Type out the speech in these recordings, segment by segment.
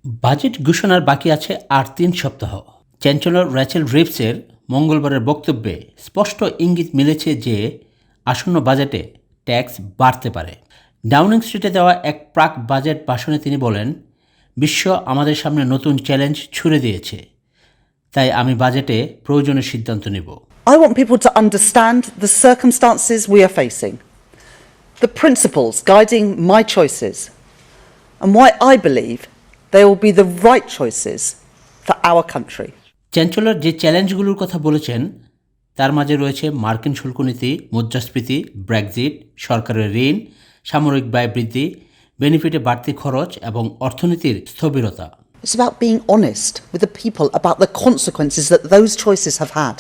Budget ঘোষণার বাকি আছে আর ৩ সপ্তাহ। চ্যান্সেলর র্যাচেল রিভসের মঙ্গলবারের বক্তব্যে স্পষ্ট ইঙ্গিত মিলেছে যে আসন্ন বাজেটে ট্যাক্স বাড়তে পারে। ডাউনিং স্ট্রিটে দেওয়া এক প্রাক বাজেট ভাষণে তিনি বলেন, বিশ্ব আমাদের সামনে নতুন চ্যালেঞ্জ ছুড়ে দিয়েছে, তাই আমি বাজেটে প্রয়োজনীয় সিদ্ধান্ত নেব। I want people to understand the circumstances we are facing, the principles guiding my choices, and why I believe they will be the right choices for our country. Chancellor যে চ্যালেঞ্জগুলোর কথা বলেছেন তার মাঝে রয়েছে মার্কিন শুল্কনীতি, মুদ্রাস্ফীতি, ব্রেক্সিট, সরকারের ঋণ, সামরিক ব্যয় বৃদ্ধি, বেনিফিটে বাড়তি খরচ এবং অর্থনীতির স্থবিরতা। It's about being honest with the people about the consequences that those choices have had.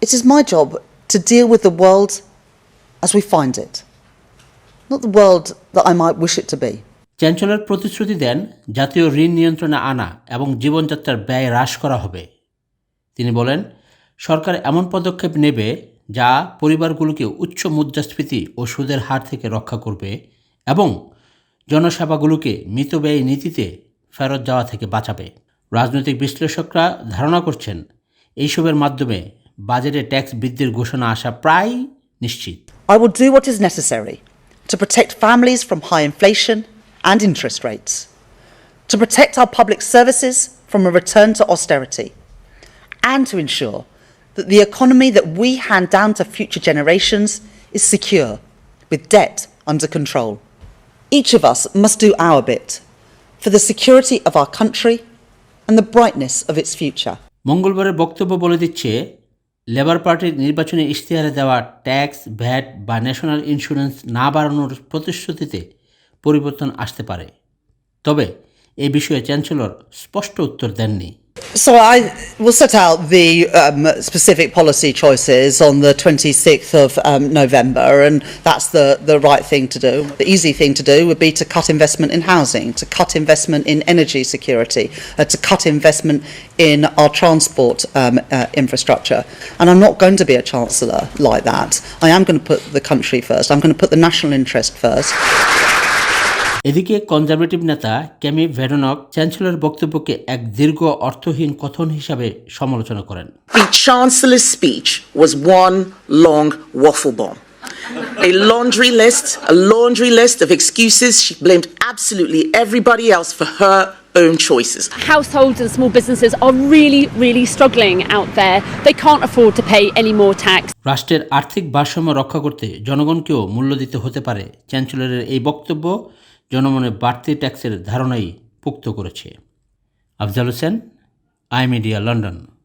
It is my job to deal with the world as we find it, not the world that I might wish it to be. Chancellor প্রতিশ্রুতি দেন জাতীয় ঋণ নিয়ন্ত্রণে আনা এবং জীবনযাত্রার ব্যয় হ্রাস করা হবে। তিনি বলেন, সরকার এমন পদক্ষেপ নেবে যা পরিবারগুলোকে উচ্চ মুদ্রাস্ফীতি ও সুদের হার থেকে রক্ষা করবে এবং জনসেবাগুলোকে মিতব্যয়ী নীতিতে ফেরত যাওয়া থেকে বাঁচাবে। রাজনৈতিক বিশ্লেষকরা ধারণা করছেন এইসবের মাধ্যমে বাজেটে ট্যাক্স বৃদ্ধির ঘোষণা আসা প্রায় নিশ্চিত। I will do what is necessary to protect families from high inflation and interest rates, to protect our public services from a return to austerity, and to ensure that the economy that we hand down to future generations is secure, with debt under control. Each of us must do our bit for the security of our country and the brightness of its future. মঙ্গলবারের বক্তব্য বলে দিচ্ছে, labour পার্টির নির্বাচনী ইশতেহারে দেওয়া tax, VAT বা national insurance না বাড়ানোর প্রতিশ্রুতিতে পরিবর্তন আসতে পারে। তবে এই বিষয়ে চ্যান্সেলর স্পষ্ট উত্তর দেননি। So I will set out the specific policy choices on the 26th of November, and that's the right thing to do. The easy thing to do would be to cut investment in housing, to cut investment in energy security, to cut investment in our transport infrastructure. And I'm not going to be a chancellor like that. I am going to put the country first. I'm going to put the national interest first. এদিকে conservative নেতা ক্যামি ভেরনক চ্যান্সেলরের বক্তব্যকে এক দীর্ঘ অর্থহীন কথন হিসাবে সমালোচনা করেন। The Chancellor's speech was one long waffle bomb. A laundry list of excuses. She blamed absolutely everybody else for her own choices. Households and small businesses are really struggling out there. They can't afford to pay any more tax. রাষ্ট্রের আর্থিক ভারসাম্য রক্ষা করতে জনগণকেও মূল্য দিতে হতে পারে। চ্যান্সেলরের এই বক্তব্য জনমনে বাড়তি ট্যাক্সের ধারণাই পোক্ত করেছে। Afzal Hossain, I media, London.